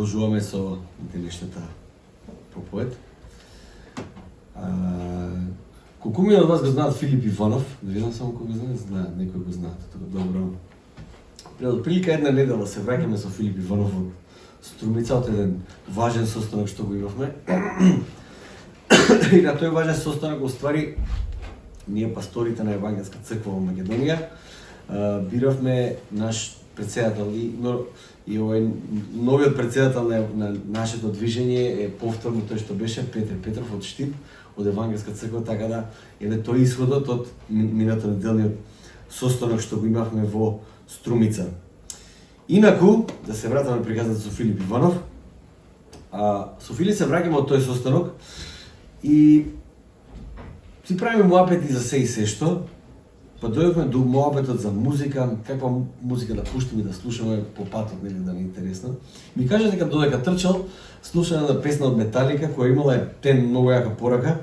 продолжуваме со денешната проповед. Колку ми од вас го знаат Филип Иванов? Не знам само кој го знаат, некој го знаат, така добро. Пред прилика една недела се враќаме со Филип Иванов од Струмица, од еден важен состанок што го имавме. И на тој важен состанок, уствари, ние пасторите на Евангелска црква во Македонија биравме наш председател и овој новиот председател на нашето движење е повторно тој што беше Петр Петров од Штип, од Евангелска црква, така да еве тој исходот од минато неделниот состанок што го имавме во Струмица. Инаку, да се вратиме приказната со Филип Иванов, со Филип се враќаме од тој состанок и си правиме муабети за се и се што, па дојдовме до муабетот за музика, каква музика да пуштиме да слушаме по патот, нели, да не е интересно. Ми кажа дека додека трчал, слушаме на песна од Металика, која имала тен многу јака порака.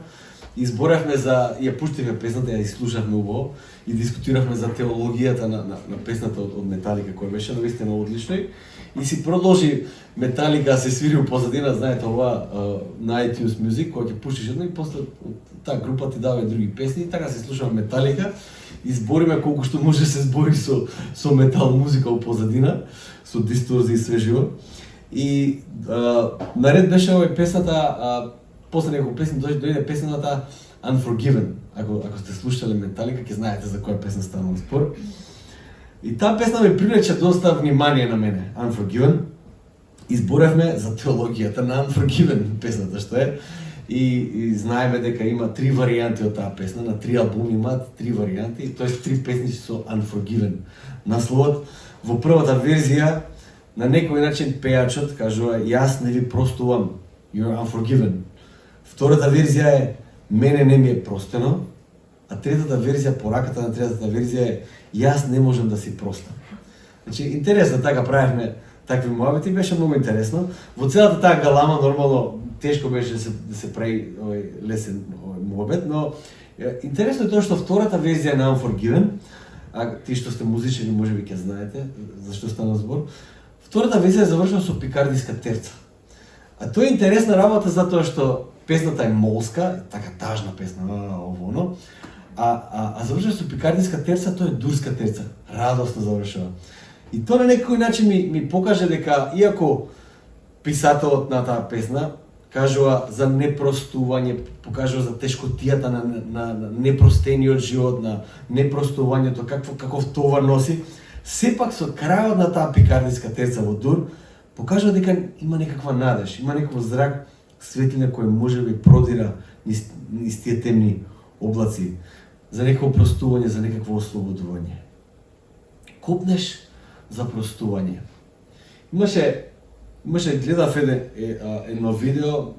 Изборавме за, ја пуштивме песната, ја слушавме убаво и дискутиравме за теологијата на песната од Металика, која беше навистина одлично. И си продолжи Металика се свири у позадина, знаете ова на iTunes Music, која ќе пуштиш едно и после таа група ти дава и други песни, и така се слушаме Металика. Избориме колку што може се збори со метал музика у позадина, со дисторзија и све живо. И наред беше овој песната, после неколку песни дојде песната Unforgiven. Ако сте слушале Металика, ќе знаете за која песна станува спор. И таа песна ми привлече доста внимание на мене, Unforgiven. Изборевме за теологијата на Unforgiven песната што е. И знаеме дека има 3 варијанти од таа песна, на 3 албуми имаат 3 варијанти, тоест 3 песни со Unforgiven. Насловот во првата верзија на некој начин пејачот кажува јас не ви простувам, you're unforgiven. Втората верзија е мене не ми е простено, а третата верзија, пораката на третата верзија е јас не можам да си простам. Значи интересно, така правевме такви муабети, беше многу интересно. Во целата таа галама нормално тешко беше да се прави лесен муабет, но интересно е тоа што втората верзија на Unforgiven, а ти што сте музичари можеби ќе знаете зашто стана збор. Втората верзија завршува со пикардиска терца. А тоа е интересна работа затоа што песната е молска, така тажна песна, оно, а завршува со пикардиска терца, тоа е дурска терца, радосно завршува. И тоа на некој начин ми покаже дека иако писателот на таа песна кажува за непростување, покажува за тешкотијата на непростениот живот, на непростувањето, каков товар носи, сепак со крајот на таа пикардиска терца во дур, покажува дека има некаква надеж, има некој зрак, светлина која може би продира низ тие темни облаци, за некакво простување, за некакво ослободување. Копнеш за простување. Имаше гледав едно видео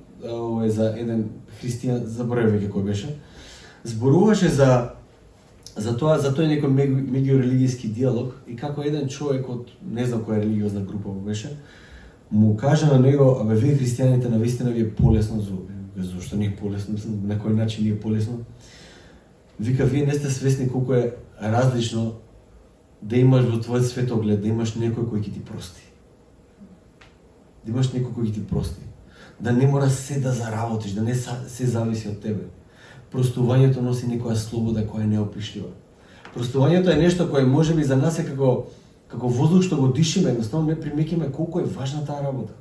за еден христијан, заборавив веќе кој беше. Зборуваше за тој некој меѓурелигијски диалог и како еден човек од не знам која религиозна група беше, му кажа на него, абе вие христијаните навистина ви е полесно, зашто не е полесно, на кој начин не е полесно. Вика, вие не сте свесни колку е различно да имаш во твојот светоглед, да имаш некој кој ќе ти прости. Да имаш некој кој ќе ти прости. Да не мора се да заработиш, да не се зависи од тебе. Простувањето носи некоја слобода која е неопишлива. Простувањето е нешто кое можеби за нас е како воздух што го дишиме, едноставно не примеќаме колку е важна таа работа.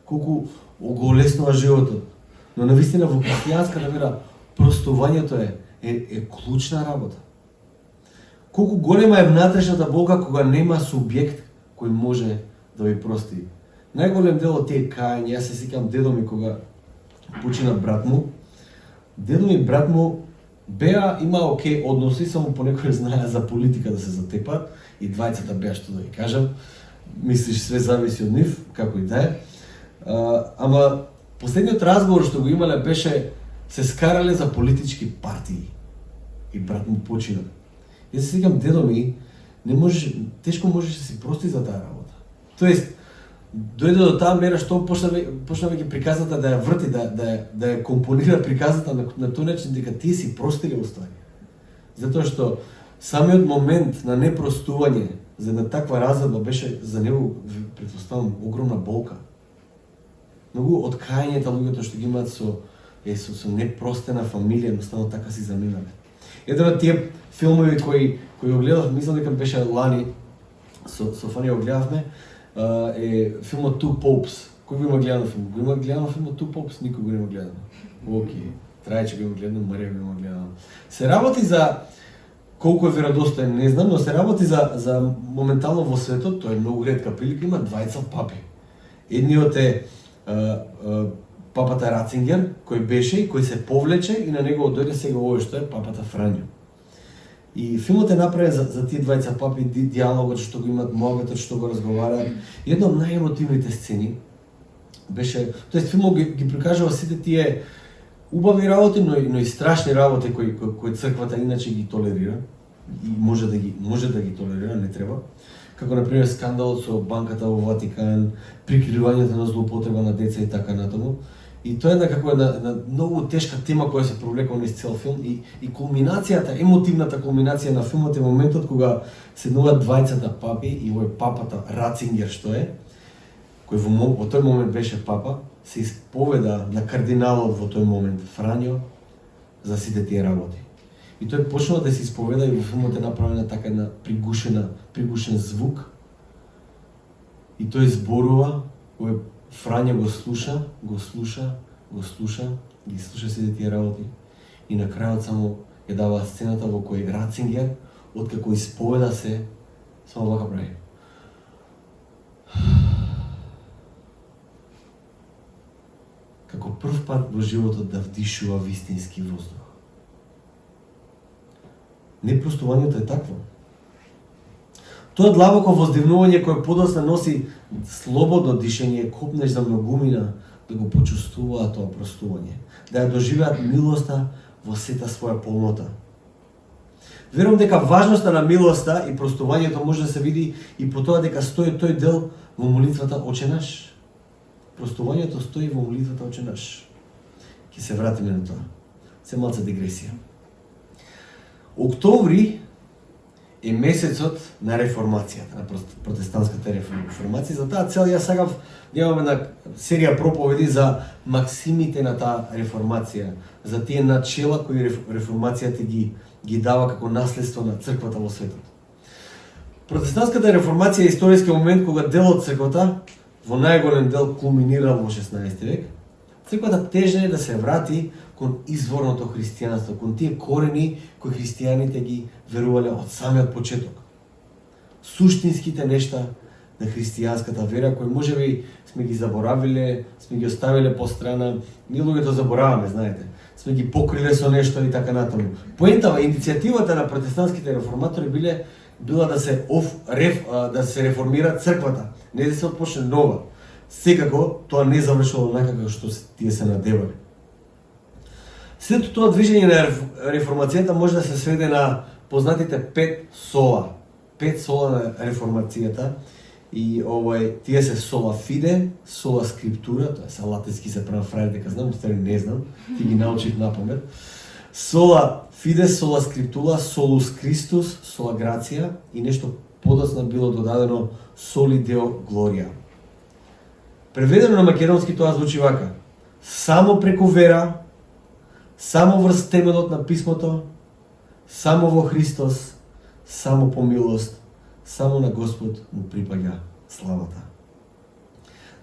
Колку го олеснува животот. Но навистина во христијанската вера простувањето е клучна работа. Колку голема е внатрешната болка кога нема субјект кој може да ви прости. Најголем дел од тие кајања, јас се сеќавам дедо ми кога почина брат му. Дедо ми брат му има окей односи, само понекој знае за политика да се затепат и двајцата беа што да ги кажам. Мислиш све зависи од нив, како и да е. Ама последниот разговор што го имале беше се скарале за политички партии и брат му почина. Јас се сеќам дедо ми тешко можеше да си прости за таа работа. Тоест дојде до таа мера што почна веќе приказната да ја врти, да ја компонира приказната на тој начин дека тие си простиле уствари. Затоа што самиот момент на непростување за една таква разредба беше за него, претпоставам, огромна болка. многу откајањата луѓето што ги имаат со непростена фамилија, едноставно така си заминале. Еден од тие филмови кои го гледав, мислам дека беше лани, со Фани го гледавме, е филмот Two Popes. Кој го има гледано филмот? Го има гледано филмот Two Popes? Никој го има гледано. Океј, Трајче го има гледано, Марија го има гледано. Се работи за колку е веродостоен, не знам, но се работи за моментално во светот, тоа е многу ретка прилика, има двајца папи. Едниот е папата Рацингер, кој беше и кој се повлече и на него дојде сега овој што е папата Фрањо. И филмот е направен за тие двајца папи, диалогот што го имат, могатот што го разговараат. Една од најемотивните сцени беше, тоест филмот ги прикажува сите тие убави работи, но и страшни работи кои црквата иначе ги толерира и може да ги толерира, не треба. Како например скандалот со банката во Ватикан, прикривањето на злоупотреба на деца и така натаму. И тоа е една многу тешка тема која се провлекува низ цел филм и кулминацијата, емотивната кулминација на филмот е моментот кога седнуваат двајцата папи и овој папата Рацингер што е, кој во тој момент беше папа, се исповеда на кардиналот во тој момент Фрањо за сите тие работи. И тој почнува да се исповеда и во филмот е направена така една пригушен звук. И тој зборува, овој Фрањо го слуша, ги слуша сите тие работи. И на крајот само ја дава сцената во кој Рацингер, откако исповеда се, само вака прави. Како прв пат во животот да вдишува вистински воздух. Непростувањето е такво. Тоа длабоко воздивнување кое подоцна носи слободно дишење, копнеш за многумина да го почувствуваат тоа простување, да ја доживеат милоста во сета своја полнота. Верувам дека важноста на милоста и простувањето може да се види и по тоа дека стои тој дел во молитвата Оче наш. Простувањето стои во молитвата Оче наш. Ќе се вратиме на тоа. Се малце дигресија. Октомври е месецот на реформацијата, на протестантската реформација. За таа цел ја сакав да имаме една серија проповеди за максимите на таа реформација, за тие начела кои реформацијата ги дава како наследство на црквата во светот. Протестантската реформација е историски момент кога дел од црквата во најголем дел кулминира во 16 век. Црквата тежне да се врати кон изворното христијанство, кон тие корени кои христијаните ги верувале од самиот почеток. Суштинските нешта на христијанската вера кои можеби сме ги заборавиле, сме ги оставиле по страна, ние луѓето забораваме, знаете. Сме ги покриле со нешто и така натаму. Поентава, иницијативата на протестантските реформатори била да се реформира црквата, не да се отпочне нова. Секако тоа не завршило онака како што тие се надевале. След тоа движење на реформацијата може да се сведе на познатите 5 сола. 5 сола на реформацијата и тие се сола фиде, сола скриптура, тоа се латински се правам фрајер дека знам, устари не знам, ти ги научив напамет. Сола фиде, сола скриптура, солус Христос, сола грација и нешто подоцна било додадено соли део глорија. Преведено на македонски тоа звучи вака: само преку вера, само врз темелот на писмото, само во Христос, само по милост, само на Господ му припаѓа славата.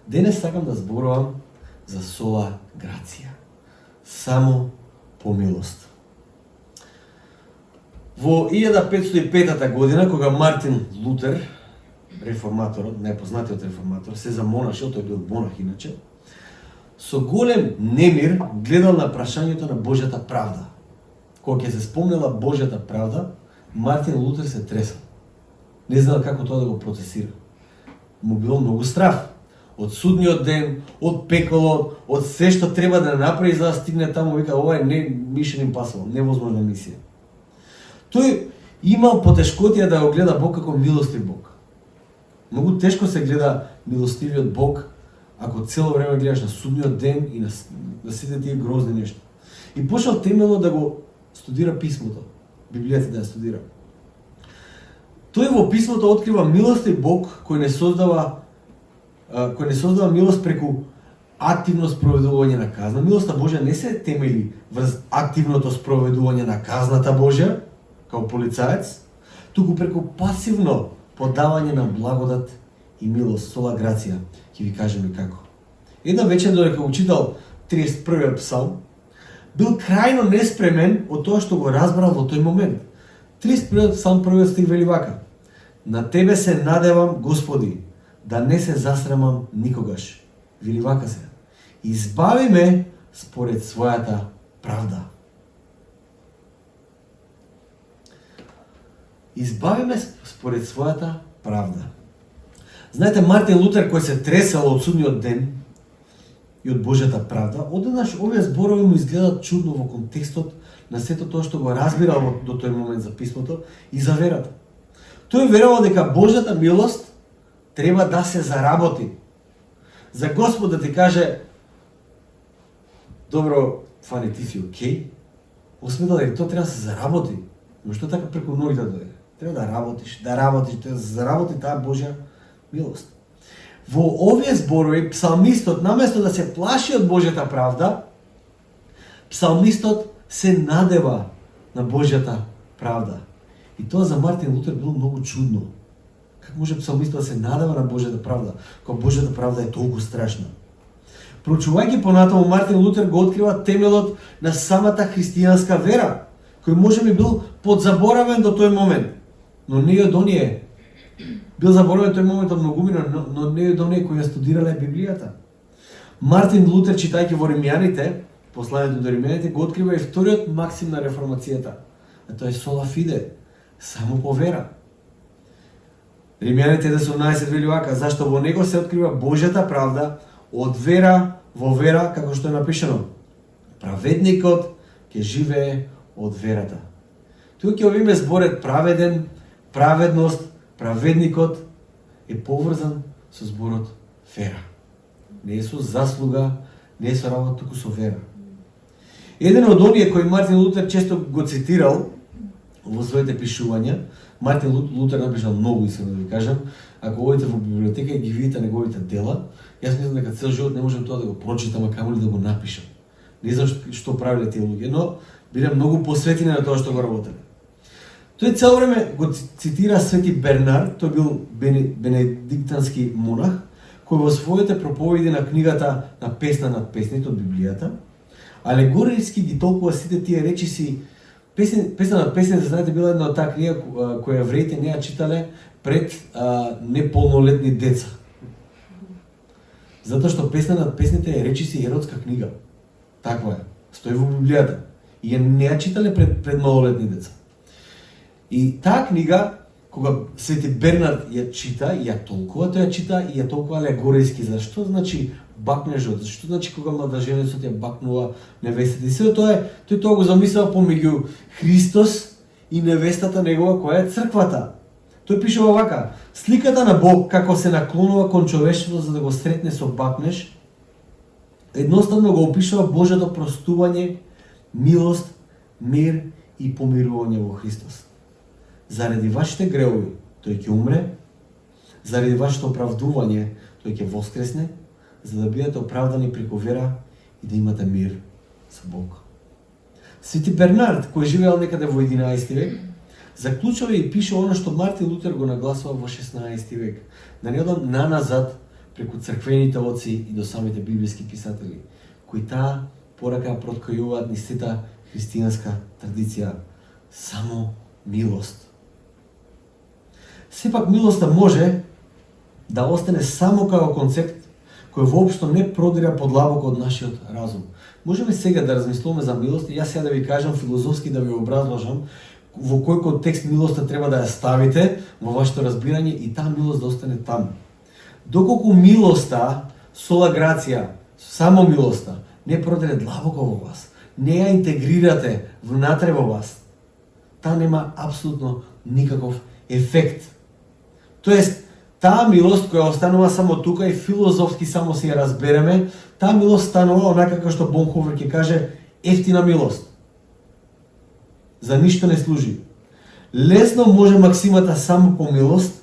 Денес сакам да зборувам за сола грација, само по милост. Во 1505 година, кога Мартин Лутер, реформаторот, најпознатиот реформатор, се замонашил, тој бил монах иначе, со голем немир гледал на прашањето на Божјата правда. Кога ќе се спомнела Божјата правда, Мартин Лутер се тресал. Не знал како тоа да го процесира. Му било многу страв. Од судниот ден, од пеколот, од се што треба да направи за да стигне таму, вика, ова е mission impossible, невозможна мисија. Тој имал потешкотија да го гледа Бог како милостив Бог. Многу тешко се гледа милостивиот Бог ако цело време гледаш на судниот ден и на сите тие грозни нешта. И почнал темелно да го студира писмото, Библијата да ја студира. Тој во писмото открива милостив Бог кој не создава милост преку активно спроведување на казна. Милоста Божја не се темели врз активното спроведување на казната Божја, као полицаец, туку преку пасивно подавање на благодат и милост, сола грација, ќе ви кажеме како. Една вечер додека го читал 31-иот псалм, бил крајно неспремен од тоа што го разбрал во тој момент. 31-иот псалм, првиот стих вели вака: На тебе се надевам, Господи, да не се засрамам никогаш. Вели вака се: Избави ме според својата правда. Избави ме според својата правда. Знаете, Мартин Лутер, кој се тресал од судниот ден и од Божјата правда, одеднаш овие зборови му изгледат чудно во контекстот на сето тоа што го разбирал до тој момент за писмото и за верата. Тој верувал дека Божјата милост треба да се заработи. За Господ да ти каже: добро, Фани, ти си окей, осметал дека тоа треба да се заработи. Но што така преку ноќ да дојде? Треба да работиш, треба да се заработи таа Божја милост. Во овие зборови псалмистот, наместо да се плаши од Божјата правда, псалмистот се надева на Божјата правда. И тоа за Мартин Лутер било многу чудно. Как може псалмистот да се надева на Божјата правда, кога Божјата правда е толку страшна? Проучувајќи понатаму, Мартин Лутер го открива темелот на самата христијанска вера, кој можеби бил подзаборавен до тој момент. Но не од оние бил заборавен тој момент од многумина, но не од оние кои ја студирале Библијата. Мартин Лутер, читајќи во Римјаните, посланието до Римјаните, го открива и вториот максим на реформацијата, а тоа е сола фиде, само по вера. Римјаните 10:18 вели вака: Зашто во него се открива Божјата правда од вера во вера, како што е напишано: Праведникот ќе живее од верата. Тука ќе овиме зборот праведен, праведност, праведникот е поврзан со зборот вера. Не е со заслуга, не е со работа, туку со вера. Еден од оние кои Мартин Лутер често го цитирал во своите пишувања, Мартин Лутер напишал многу, искрено да ви кажам. Ако одите во библиотека и ги видите неговите дела, јас мислам дека цел живот не можам тоа да го прочитам, а камо ли да го напишам. Не знам што правиле тие луѓе, но биле многу посветени на тоа што го работеле. Тој цело време го цитира Свети Бернард, тој бил бенедиктански монах, кој во своите проповеди на книгата на Песна над песните од Библијата, алегориски ги толкува сите тие речиси. Песна над песните, знаете, била една од таа книга која евреите не ја читале пред неполнолетни деца. Затоа што Песна над песните е речиси еротска книга. Таква е. Стои во Библијата. И ја не ја читале пред малолетни деца. И таа книга, кога Свети Бернард ја чита и ја толкува, тој ја чита и ја толкува алегориски. Зашто значи бакнежот? Зашто значи кога младоженецот ја бакнува невестата? И се тој тоа го замислува помеѓу Христос и невестата негова која е црквата. Тој пишува вака: сликата на Бог како се наклонува кон човештвото за да го сретне со бакнеж, едноставно го опишува Божјото простување, милост, мир и помирување во Христос. Заради вашите греови тој ќе умре, заради вашето оправдување тој ќе воскресне, за да бидете оправдани преку вера и да имате мир со Бог. Свети Бернард, кој живеел некаде во 11 век, заклучува и пише оно што Мартин Лутер го нагласува во 16 век. Да не одам наназад преку црквените оци и до самите библиски писатели, кои таа порака проткајуваат низ сета христијанска традиција. Само милост. Сепак милоста може да остане само како концепт кој воопшто не продира подлабоко од нашиот разум. Можеме сега да размислуваме за милост и јас сега да ви кажам филозофски, да ви образложам во кој контекст милоста треба да ја ставите во вашето разбирање и таа милост да остане таму. Доколку милоста, сола грација, само милоста, не продире длабоко во вас, не ја интегрирате внатре во вас, таа нема апсолутно никаков ефект. Тоест, таа милост која останува само тука и филозофски само си ја разбереме, таа милост станува онака како што Бонховер ќе каже ефтина милост. За ништо не служи. Лесно може максимата само по милост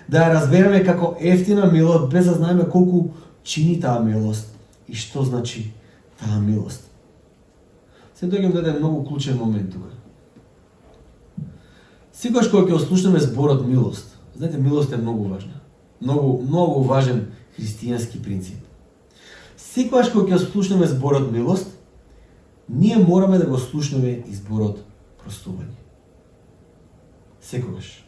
да ја разбереме како ефтина милост без да знаеме колку чини таа милост и што значи таа милост. Се доаѓам до еден многу клучен момент тука. Секогаш кога ќе ослушнеме зборот милост, знаете, милост е многу важна. Многу важен христијански принцип. Секогаш кога ќе ослушнеме зборот милост, ние мораме да го слушнеме и зборот простување. Секогаш.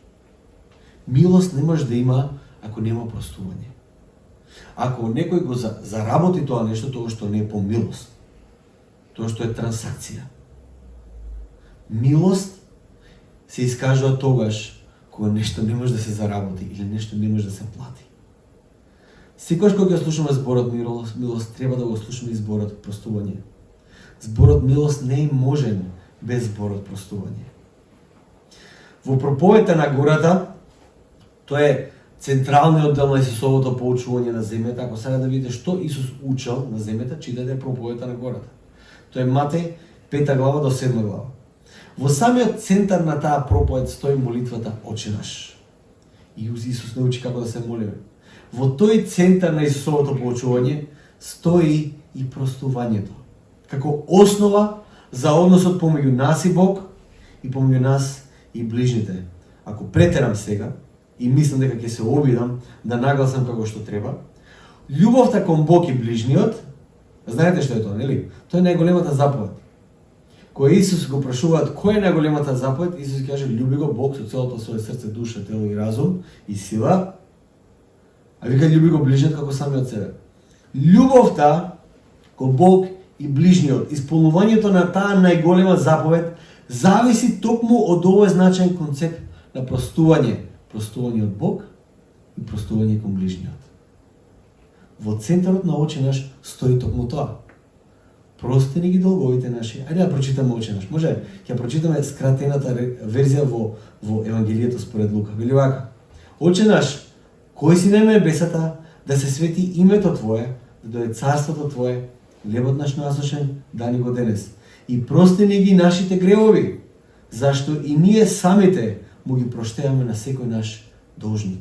Милост не може да има ако нема простување. Ако некој го заработи тоа нешто, тоа што не е по милост, тоа што е трансакција. Милост се искажува тогаш кога нешто не може да се заработи или нешто не може да се плати. Секогаш кога ќе слушаме зборот милост, треба да го слушаме и зборот простување. Зборот милост не е можен без зборот простување. Во проповедта на гората, тоа е централниот дел на Исусовото поучување на земјата. Ако сега да видите што Исус учел на земјата, читате проповедта на гората. Тоа е Матеј 5 глава до 7 глава. Во самиот центар на таа проповед стои молитвата Оче наш. И Исус не учи како да се молиме. Во тој центар на Исусовото поучување стои и простувањето, како основа за односот помеѓу нас и Бог и помеѓу нас и ближните. Ако претерам сега и мислам дека ќе се обидам да нагласам како што треба, љубовта кон Бог и ближниот, знаете што е тоа, нели? Тоа е најголемата заповед. Кога Исус го прашуваат која е најголемата заповед, Исус каже љуби го Бог со целото своје срце, душа, тело и разум и сила, а вика љуби го ближниот како самиот себе. Љубовта кон Бог и ближниот, исполнувањето на таа најголема заповед зависи токму од овој значаен концепт на простување. Простување од Бог и простување кон ближниот. Во центарот на Оче наш стои токму тоа. Прости ни ги долговите наши. Ајде да прочитаме Оче наш. Може, ќе прочитаме скратената верзија во Евангелието според Лука. Вели вака: Оче наш, кој си на небесата, да се свети името Твое, да дојде царството Твое, лебот наш насошен, дани го денес. И прости ни ги нашите гревови, зашто и ние самите му ги проштеваме на секој наш должник.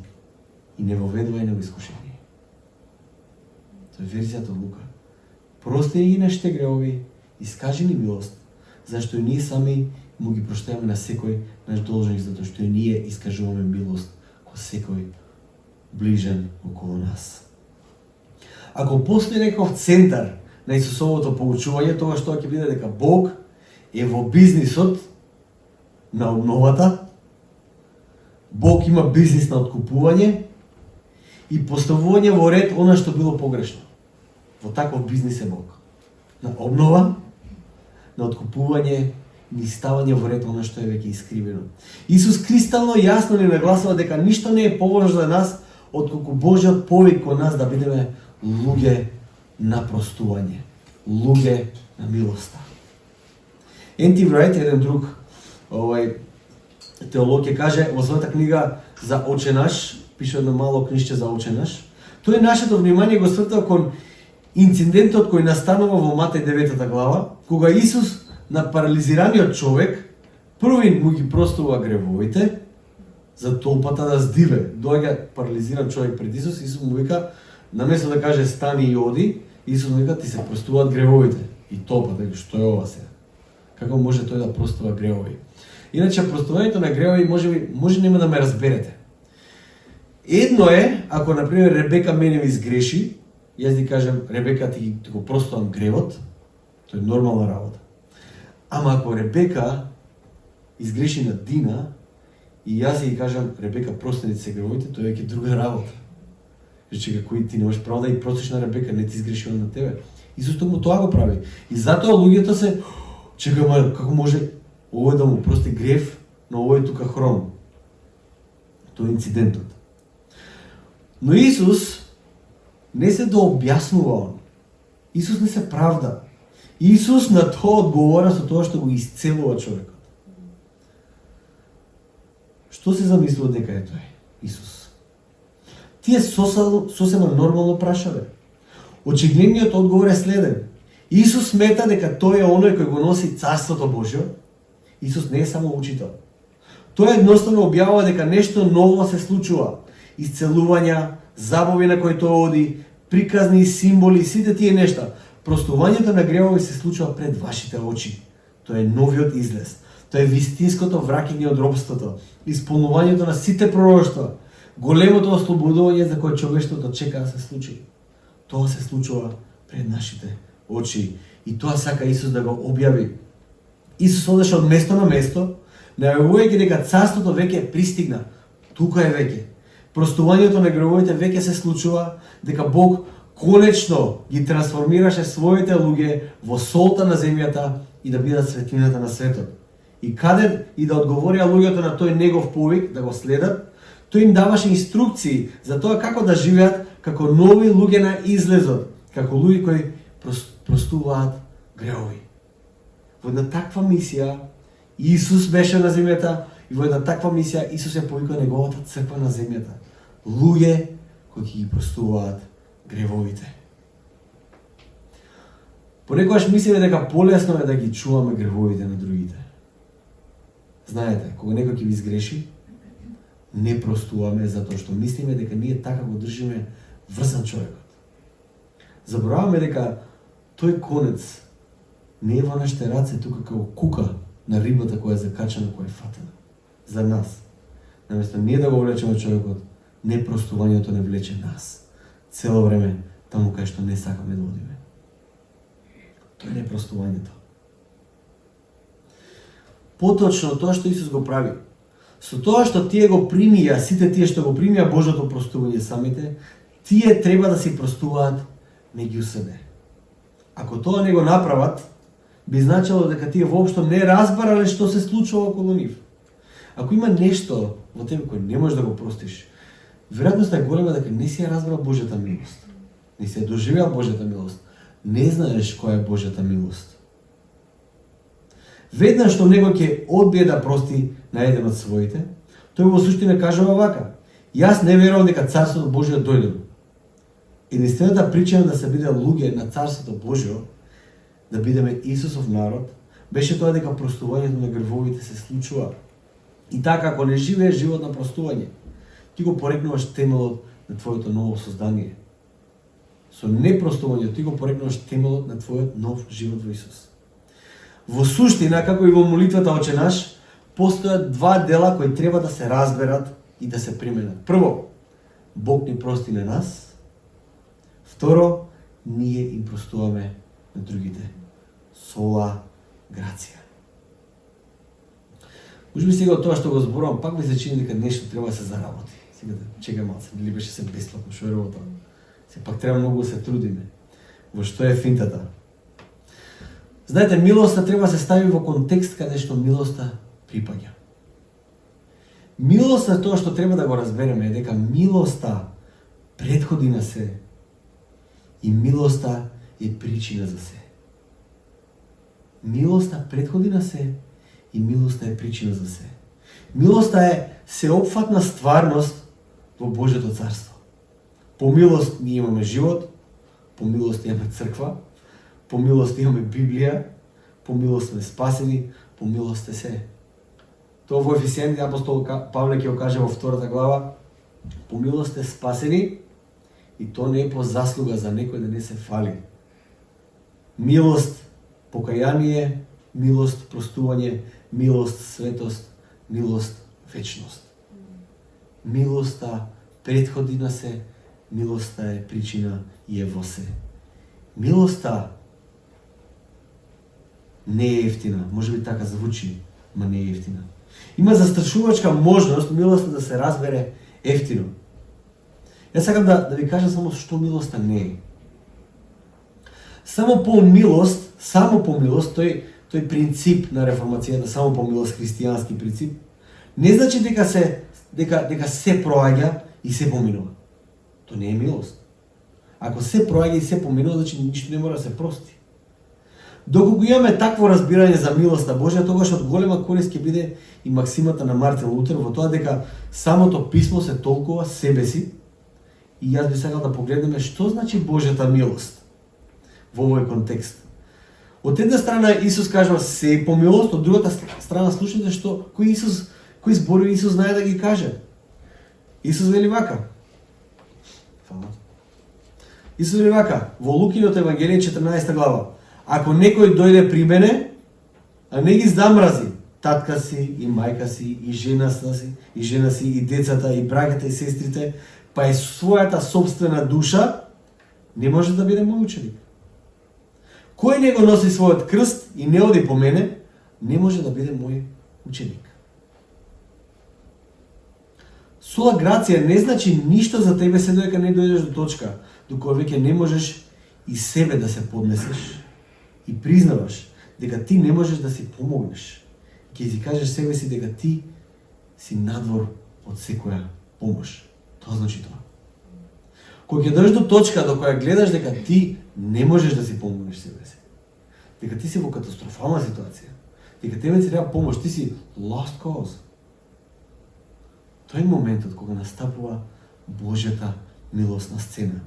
И не воведувај на искушение. Тоа е верзијата од Лука. Прости ни ги нашите гревови, искажи ни милост, зашто и ние сами му ги проштеваме на секој наш должник, затоа што и ние искажуваме милост кон секој ближен околу нас. Ако постои некој центар на Исусовото поучување, тоа што ќе биде дека Бог е во бизнисот на обновата, Бог има бизнис на откупување и поставување во ред она што било погрешно. Во таков бизнис е Бог. На обнова, на откупување, ни ставање во ред она што е веќе искривено. Исус кристално јасно ни нагласува дека ништо не е поважно за нас отколку Божјиот повик кон нас да бидеме луѓе на простување, луѓе на милоста. N.T. Wright, еден друг теолог, ќе каже во својата книга за Оче наш, пише едно мало книжче за Оче наш, тој нашето внимание го свртал кон инцидентот кој настанува во Матеј 9 глава, кога Исус на парализираниот човек први му ги простува гревовите за толпата да здиве. Доаѓа парализиран човек пред Исус, Исус му вика, наместо да каже стани и оди, Исус му вика, ти се простуваат гревовите. И толпата, што е ова сега? Како може тој да простува гревови? Иначе простувањето на гревови може нема да ме разберете. Едно е, ако например Ребека мене ми изгреши, јас ти кажам, Ребека ти го простувам гревот, тоа е нормална работа. Ама ако Ребека изгреши на Дина и јас ти кажам, Ребека прости се гревовите, тоа е веќе друга работа. Рече, кој ти немаш право да ја простиш на Ребека, не ти изгреши на тебе. Исус токму тоа го прави. И затоа луѓето се, чекај, како може овој да му прости грев на овој тука хром. Тоа е инцидентот. Но Исус не се дообјаснува он. Исус не се правда. Исус на тоа одговора со тоа што го исцелува човекот. Што се замислува дека е тој? Исус. Тие сосема нормално прашале. Очигледниот одговор е следен. Исус смета дека тој е оној кој го носи Царството Божјо. Исус не е само учител. Тој едноставно објавува дека нешто ново се случува. Исцелувања, забави на кои тој оди, приказни, символи, сите тие нешта. Простувањето на гревови се случува пред вашите очи. Тоа е новиот излез. Тоа е вистинското враќање од робството, исполнувањето на сите пророштва, големото ослободување за кое човештвото чека да се случи. Тоа се случува пред нашите очи и тоа сака Исус да го објави. Исус одеше од место на место, најавувајќи дека царството веќе пристигна. Тука е веќе. Простувањето на гревовите веќе се случува, дека Бог конечно ги трансформираше своите луѓе во солта на земјата и да бидат светлината на светот. И каде и да одговорија луѓето на тој негов повик да го следат, тој им даваше инструкции за тоа како да живеат како нови луѓе на излезот, како луѓе кои простуваат гревови. Во една таква мисија Исус беше на земјата и во една таква мисија Исус ја повикува неговата црква на земјата. Луѓе кои ги простуваат гревовите. Понекогаш мислиме дека полесно е да ги чуваме гревовите на другите. Знаете, кога некој ќе ви изгреши, не простуваме затоа што мислиме дека ние така го држиме врзан човекот. Забораваме дека тој конец не е во нашите раце тука како кука на рибата која е закачана, која е фатена. За нас. Наместо ние да го влечеме човекот, непростувањето не влече нас. Цело време таму кај што не сакаме да одиме. Тоа е непростувањето. Поточно тоа што Исус го прави, со тоа што тие го примија, сите тие што го примија Божјото простување самите, тие треба да си простуваат меѓу себе. Ако тоа не го направат, би значило дека тие воопшто не разбарале што се случува околу нив. Ако има нешто во тебе кој не можеш да го простиш, веројатноста е голема дека не си ја разбрал Божјата милост. Не си ја доживеал Божјата милост. Не знаеш која е Божјата милост. Веднаш што некој ќе одбие да прости на еден од своите, тој во суштина кажува вака: јас не верувам дека Царството Божјо дојде. Единствената причина да се биде луѓе на Царството Божјо, да бидеме Исусов народ, беше тоа дека простувањето на гревовите се случува. И така, ако не живееш живот на простување, ти го порекнуваш темелот на твоето ново создание. Со непростување ти го порекнуваш темелот на твојот нов живот во Исус. Во суштина, како и во молитвата Оче наш, постојат два дела кои треба да се разберат и да се применат. Прво, Бог ни прости на нас. Второ, ние им простуваме на другите. Сола грација. Можеби сега од тоа што го зборувам, пак ми се чини дека нешто треба да се заработи. Сега да чекам малце, или беше се бесплатно, што е работа. Се пак треба многу да се трудиме. Во што е финтата? Знаете, милоста треба да се стави во контекст каде што милоста припаѓа. Милоста е тоа што треба да го разбереме, е дека милоста претходи на се и милоста е причина за се. Милоста претходи на се и милоста е причина за се. Милоста е сеопфатна стварност во Божјото царство. По милост ние имаме живот, по милост имаме црква, по милост имаме Библија, по милост сме спасени, по милост е се. Тоа во Ефесијаните апостол Павле ќе го каже во 2 глава, по милост е спасени и тоа не е по заслуга за некој да не се фали. Милост, покаяние, милост, простување, милост, светост, милост, вечност. Милоста претходи на се, милоста е причина и е во се. Милоста не е ефтина, може би така звучи, ма не е ефтина. Има застрашувачка можност милоста да се разбере ефтино. Јас сакам да ви кажам само што милоста не е. Само по милост, тој принцип на реформацијата, само по милост, христијански принцип, не значи дека се проаѓа и се поминува. Тоа не е милост. Ако се проаѓа и се поминува, значи ништо не мора да се прости. Доколку имаме такво разбирање за милоста Божја, тогаш од голема корист ќе биде и максимата на Мартин Лутер во тоа дека самото писмо се толкува себе си, и јас би сакал да погледнеме што значи Божјата милост во овој контекст. Од една страна Исус кажува се по милост, од другата страна слушате кои зборови Исус знае да ги каже. Исус вели вака. Исус вели вака, во Лукиното Евангелие 14 глава. Ако некој дојде при мене, а не ги замрази татка си и мајка си и жена си и децата и браќата и сестрите, па и својата собствена душа, не може да биде мој ученик. Кој не го носи својот крст и не оди по мене, не може да биде мој ученик. Сола грација не значи ништо за тебе се додека не дојдеш до точка до која веќе не можеш и себе да се поднесеш и признаваш дека ти не можеш да си помогнеш. Ќе си кажеш себе си дека ти си надвор од секоја помош. Тоа значи тоа. Кога ќе дојдеш до точка до која гледаш дека ти не можеш да си помогнеш себе си, дека ти си во катастрофална ситуација, дека тебе ти треба помош, ти си lost cause. Тој е моментот кога настапува Божјата милост на сцена.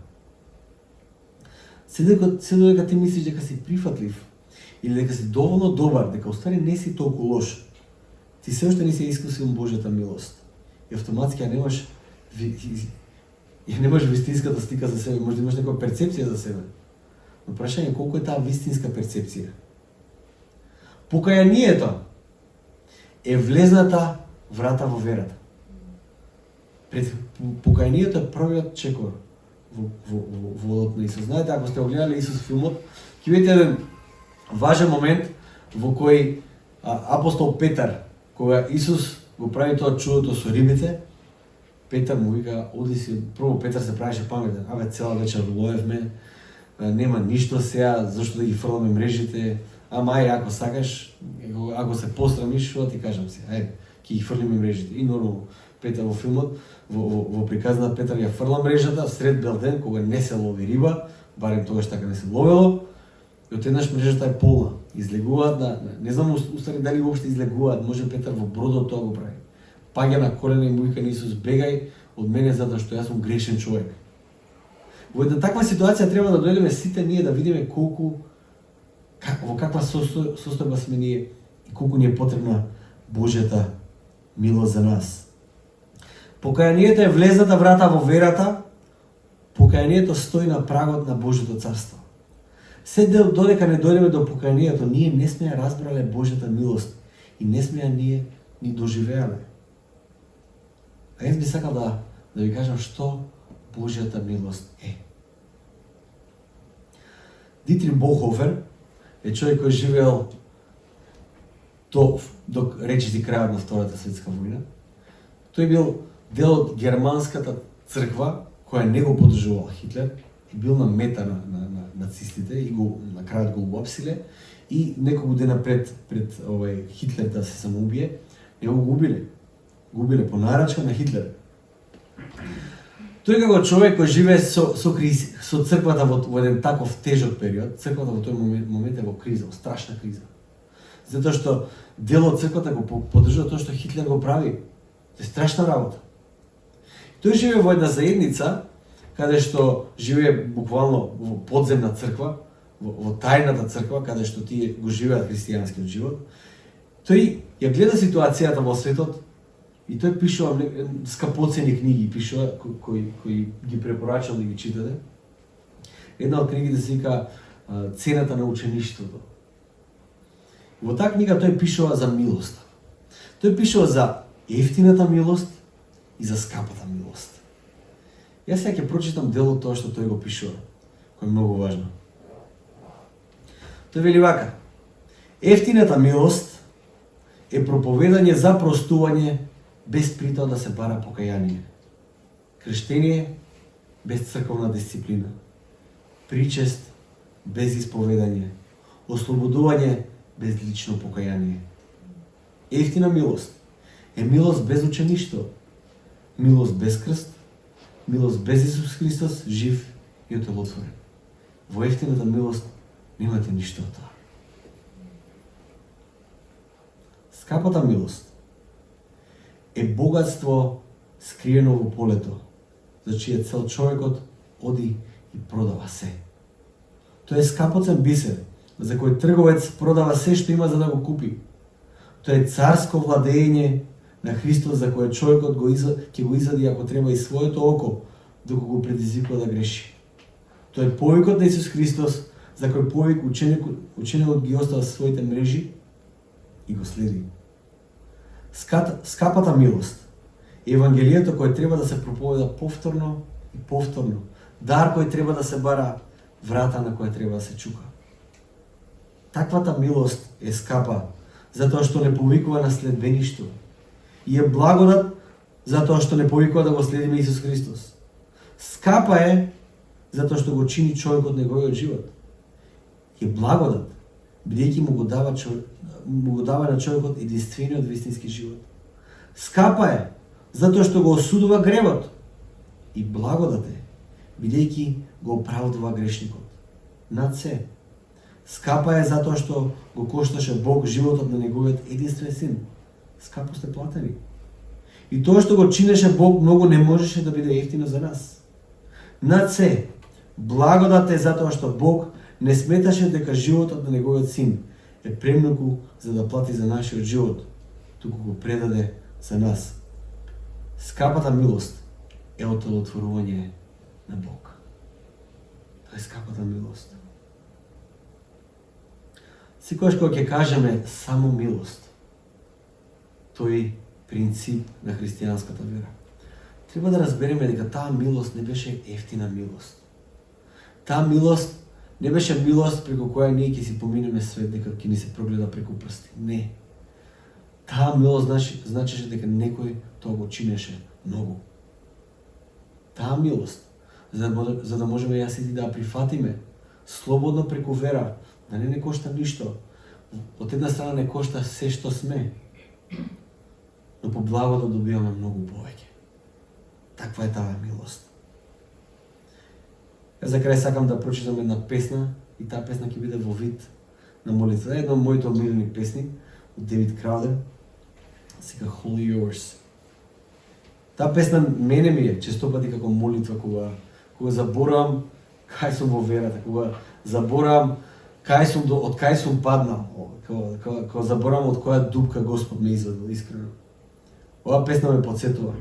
Се додека ти мислиш дека си прифатлив или дека си доволно добар, дека уствари не си толку лош, ти се уште не си искусил Божјата милост. И автоматски ја немаш вистинската слика за себе, може да имаш некоја перцепција за себе. Но прашање е колку е таа вистинска перцепција. Покајанието е влезната врата во верата. Покајанието е првиот чекор во водот на Исус. Знаете, ако сте огледали Исус филмот, ќе видите еден важен момент во кој апостол Петар, кога Исус го прави тоа чудото со рибите, Петар му вика, оди си, прво Петар се правеше паметен, цела вечер ловевме, нема ништо сега, зашто да ги фрламе мрежите, ајде, ако сакаш, ако се посрамиш, што ти кажам се, ајде, ќе ги фрлиме мрежите. И нормално, Петар во филмот, во приказната Петар ја фрла мрежата, сред бел ден, кога не се лови риба, барем тогаш така не се ловело, и отеднаш мрежата е полна. Излегуваат, не знам устари дали уопште излегуваат, може Петар во бродот тоа го прави. Паѓа на колена и му вика на Исус, бегај од мене затоа што јас сум грешен човек. Во една таква ситуација треба да дојдеме сите ние да видиме во каква состојба сме ние и колку ни е потребна Божјата милост за нас. Покајанието е влезната врата во верата, покајанието стои на прагот на Божјото царство. Се додека не дојдеме до покајанието, ние не сме ја разбрале Божјата милост и не сме ја ние ни доживеале. А јас би сакал да ви кажам што Божјата милост е. Дитрих Бонхофер е човек кој живеел до речиси крајот на Втората светска војна. Тој бил дел од германската црква која не го поддржувал Хитлер и бил на мета на нацистите и на крајот го уапсиле и неколку дена пред Хитлер да се самоубие, него го губиле по нарачка на Хитлер. Тој како човек кој живее со црквата во еден таков тежок период, црквата во тој момент е во криза, во страшна криза. Затоа што дел од црквата го поддржува тоа што Хитлер го прави. Тоа е страшна работа. Тој живее во една заедница каде што живее буквално во подземна црква, во тајната црква каде што тие го живеат христијанскиот живот. Тој ја гледа ситуацијата во светот и тој пишува скапоцени книги, пишува кои ги препорачам да ги читате. Една од книгите се вика Цената на учеништвото. Во таа книга тој пишува за милоста. Тој пишува за ефтината милост и за скапата милост. Јас сега ќе прочитам дел од тоа што тој го пишува, кој е многу важно. Тој вели вака: ефтината милост е проповедање за простување без при тоа да се бара покаяние. Крштение без црковна дисциплина. Причест без исповедање. Ослободување без лично покаяние. Ефтина милост е милост без учеништво. Милост без крст. Милост без Исус Христос, жив и утелотворен. Во ефтината милост немате ништо од тоа. Скапата милост е богатство скриено во полето, за чија цел човекот оди и продава се. Тоа е скапоцен бисер, за кој трговец продава се што има за да го купи. Тоа е царско владење на Христос за кое човекот ќе го изади ако треба и своето око, доколку го предизвикува да греши. Тоа е повикот на Исус Христос, за кој повик ученикот ги остава своите мрежи и го следи. Скапата милост е Евангелието кој треба да се проповеда повторно и повторно. Дар кој треба да се бара, врата на која треба да се чука. Таквата милост е скапа, затоа што не повикува на следбеништво. И е благодат, затоа што не повикува да го следиме Исус Христос. Скапа е, затоа што го чини човекот неговиот живот. И е благодат, бидејќи му го дава на човекот единствениот вистински живот. Скапа е, затоа што го осудува гревот. И благодат е, бидејќи го оправдува грешникот. Над се. Скапа е затоа што го кошташе Бог животот на неговиот единствен син. Скапо сте платени. И тоа што го чинеше Бог многу не можеше да биде ефтино за нас. Над се, благодат е затоа што Бог не сметаше дека животот на неговиот син е премногу за да плати за нашиот живот, туку го предаде за нас. Скапата милост е оттелотворување на Бог. Тоа е скапата милост. Секогаш кога ќе кажеме само милост, тој принцип на христијанската вера, треба да разбереме дека таа милост не беше ефтина милост. Таа милост не беше милост преку која ние ќе си поминеме свет, дека ќе ни се прогледа преку прсти. Не. Таа милост значеше дека некој тоа го чинеше многу. Таа милост, за да можеме јас и ти да ја прифатиме, слободно преку вера, да не кошта ништо. Од една страна не кошта се што сме, но по благодат добиваме многу повеќе. Таква е таа милост. За крај сакам да прочитам една песна и таа песна ќе биде во вид на молитва. Една од моите омилени песни од Девид Краудер, сека Holy Yours. Таа песна мене ми е честопати како молитва кога заборавам кај сум во верата, кога заборавам од кај сум паднал, кога заборавам од која дупка Господ ме извадил искрено. Оваа песна ме потсетува.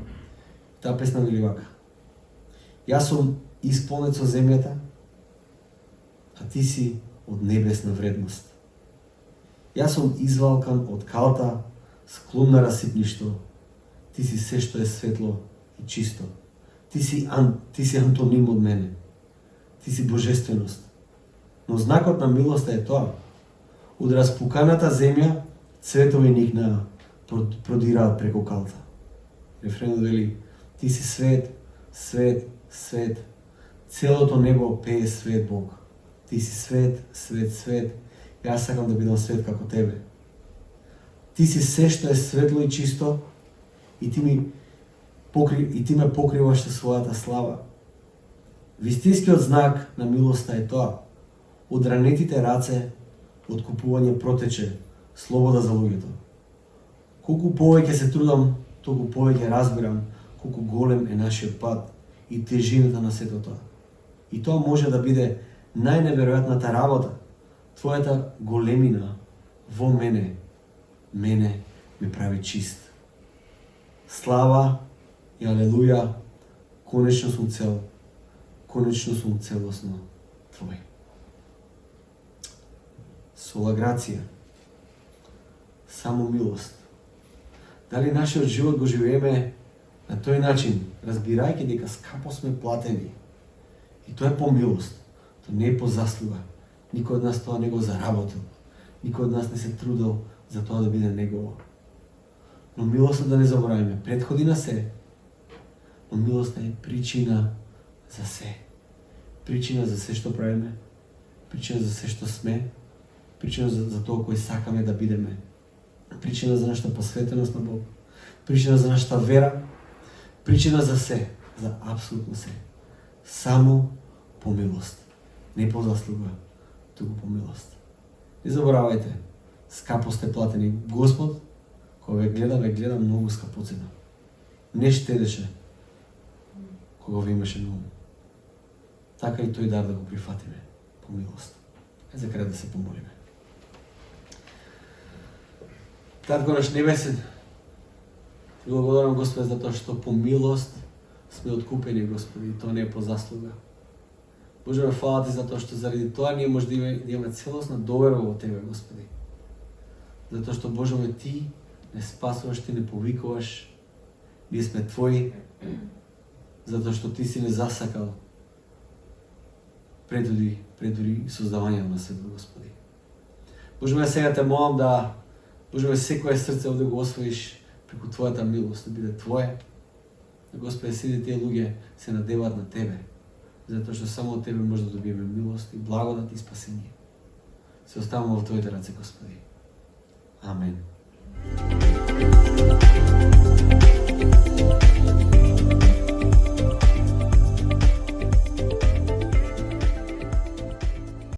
Таа песна вели вака: Јас сум исполнет со земјата, а ти си од небесна вредност. Јас сум извалкан од калта, склон на расипништво. Ти си се што е светло и чисто. Ти си антоним од мене. Ти си божественост. Но знакот на милоста е тоа: од распуканата земја цветови никнаа, продираат преку калта. Рефренот вели: ти си свет, свет, свет. Целото небо пее свет Бог. Ти си свет, свет, свет. Јас сакам да бидам свет како тебе. Ти си се што е светло и чисто и ти ме покриваш со својата слава. Вистинскиот знак на милоста е тоа: од ранетите раце откупување протече, слобода за луѓето. Колку повеќе се трудам, толку повеќе разбирам колку голем е нашиот пат и тежината на сето тоа. И тоа може да биде најневеројатната работа. Твојата големина во мене ме прави чист. Слава и алелуја, конечно сум целосно Твој. Сола грација, само милост. Дали нашиот живот го живееме на тој начин, разбирајќи дека скапо сме платени? И тоа е по милост, тоа не е по заслуга. Никој од нас тоа не го заработил. Никој од нас не се трудел за тоа да биде негово. Но милоста, да не забораваме, претходи на се. Но милоста е причина за се. Причина за се што правиме, причина за се што сме, причина за тоа кој сакаме да бидеме, причина за нашата посветеност на Бог, причина за нашата вера, причина за се, за апсолутно се. Само по милост. Не по заслуга, туку по милост. Не заборавајте, скапо сте платени. Господ, кога ве гледа многу скапоцена. Не штедеше кога ви имаше на ум. Така и тој дар да го прифатиме по милост. За крај да се помолиме. Татко наш небесен, ти благодарам, Господи, за тоа што по милост сме откупени, Господи, и тоа не е по заслуга. Боже, ме фала Ти затоа што заради тоа ние може да имаме целосна доверба во Тебе, Господи. Затоа што, Боже ме, Ти не спасуваш, Ти не повикуваш, ние сме Твои, затоа што Ти си не засакал предури создавањето на светот, Господи. Боже ме, сега Те молам да, Боже ме, секое срце овде го освоиш преку Твојата милост, да биде Твое. Господи, сите тие луѓе се надеваат на Тебе, затоа што само од Тебе може да добиеме милост и благодат и спасение. Се оставаме во Твоите раце, Господи. Амен.